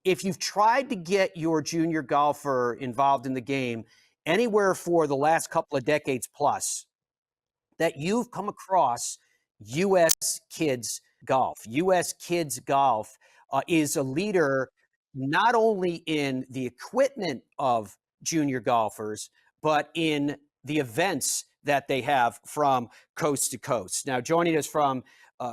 if you've tried to get your junior golfer involved in the game anywhere for the last couple of decades plus, that you've come across U.S. Kids Golf. U.S. Kids Golf is a leader not only in the equipment of junior golfers, but in the events that they have from coast to coast. Now, joining us from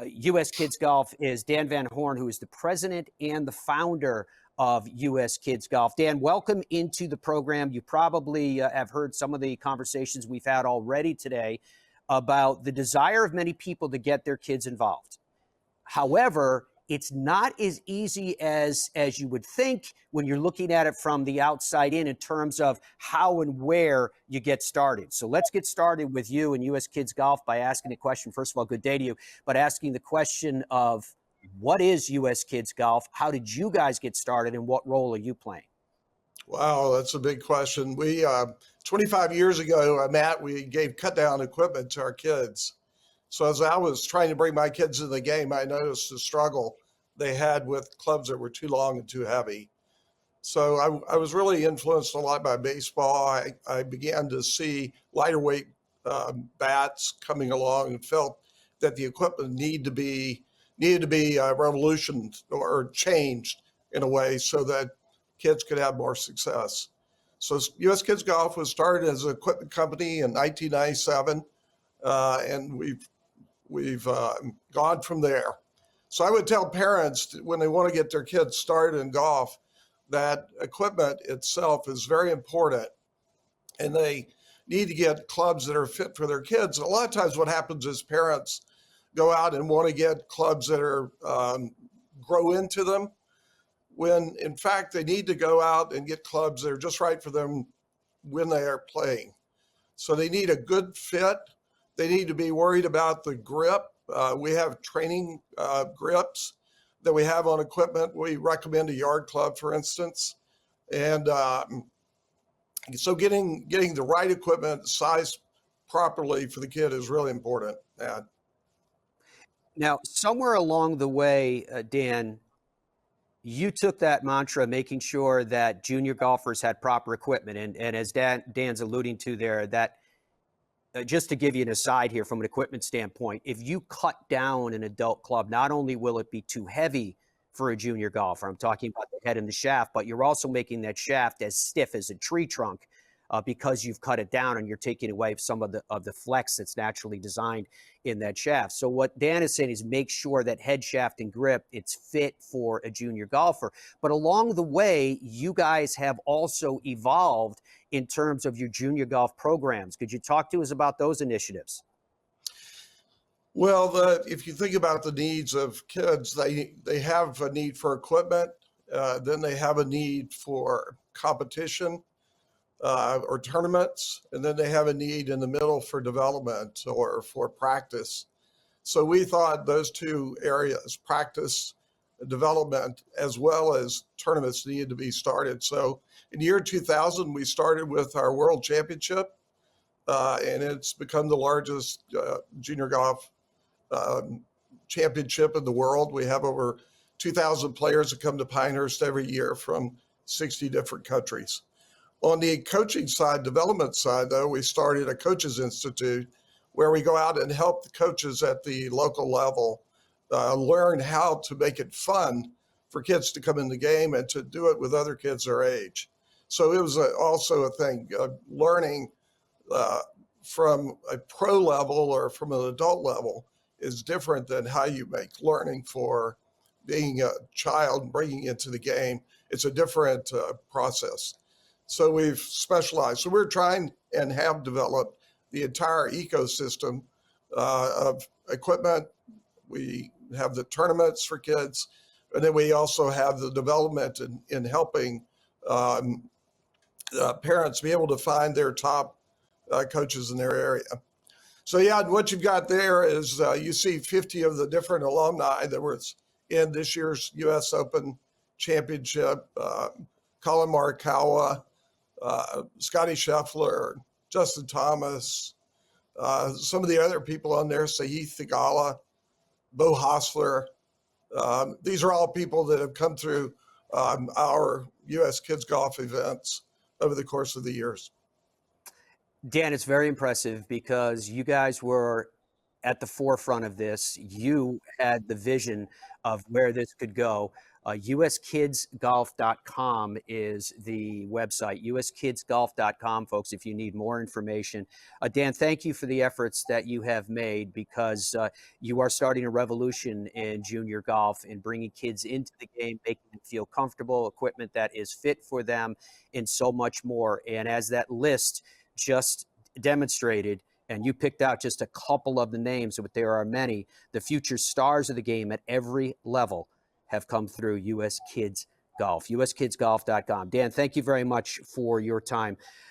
U.S. Kids Golf is Dan Van Horn, who is the president and the founder of U.S. Kids Golf. Dan, welcome into the program. You probably have heard some of the conversations we've had already today about the desire of many people to get their kids involved. However, it's not as easy as you would think when you're looking at it from the outside in terms of how and where you get started. So let's get started with you and U.S. Kids Golf by asking a question. First of all, good day to you, but asking the question of what is U.S. Kids Golf? How did you guys get started and what role are you playing? Wow, that's a big question. We 25 years ago, Matt, we gave cut down equipment to our kids. So as I was trying to bring my kids in the game, I noticed the struggle they had with clubs that were too long and too heavy. So I was really influenced a lot by baseball. I began to see lighter weight bats coming along and felt that the equipment needed to be revolutioned or changed in a way so that kids could have more success. So U.S. Kids Golf was started as an equipment company in 1997, and we've gone from there. So I would tell parents when they want to get their kids started in golf that equipment itself is very important, and they need to get clubs that are fit for their kids. A lot of times what happens is parents go out and want to get clubs that are grow into them, when in fact they need to go out and get clubs that are just right for them when they are playing. So they need a good fit. They need to be worried about the grip. We have training grips that we have on equipment. We recommend a yard club, for instance. And so getting the right equipment sized properly for the kid is really important. Now, somewhere along the way, Dan, you took that mantra, making sure that junior golfers had proper equipment. And as Dan's alluding to there, that just to give you an aside here from an equipment standpoint, if you cut down an adult club, not only will it be too heavy for a junior golfer, I'm talking about the head and the shaft, but you're also making that shaft as stiff as a tree trunk because you've cut it down and you're taking away some of the flex that's naturally designed in that shaft. So what Dan is saying is make sure that head, shaft, and grip, it's fit for a junior golfer. But along the way, you guys have also evolved in terms of your junior golf programs. Could you talk to us about those initiatives? Well, if you think about the needs of kids, they have a need for equipment, then they have a need for competition or tournaments, and then they have a need in the middle for development or for practice. So we thought those two areas, practice, development, as well as tournaments, needed to be started. So in the year 2000, we started with our World Championship, and it's become the largest junior golf championship in the world. We have over 2,000 players that come to Pinehurst every year from 60 different countries. On the coaching side, development side, though, we started a Coaches Institute where we go out and help the coaches at the local level learn how to make it fun for kids to come in the game and to do it with other kids their age. So it was also a thing, learning from a pro level or from an adult level is different than how you make learning for being a child and bringing it into the game. It's a different process. So we've specialized. So we're trying and have developed the entire ecosystem of equipment. We have the tournaments for kids, and then we also have the development in helping parents be able to find their top coaches in their area. So yeah, what you've got there is you see 50 of the different alumni that were in this year's U.S. Open Championship, Colin Morikawa, Scotty Scheffler, Justin Thomas, some of the other people on there, Sahith Theegala, Bo Hostler. These are all people that have come through our U.S. Kids Golf events over the course of the years. Dan, it's very impressive because you guys were at the forefront of this. You had the vision of where this could go. USkidsGolf.com is the website, USkidsGolf.com, folks, if you need more information. Dan, thank you for the efforts that you have made because you are starting a revolution in junior golf and bringing kids into the game, making them feel comfortable, equipment that is fit for them, and so much more. And as that list just demonstrated, and you picked out just a couple of the names, but there are many, the future stars of the game at every level have come through US Kids Golf, USkidsGolf.com. Dan, thank you very much for your time.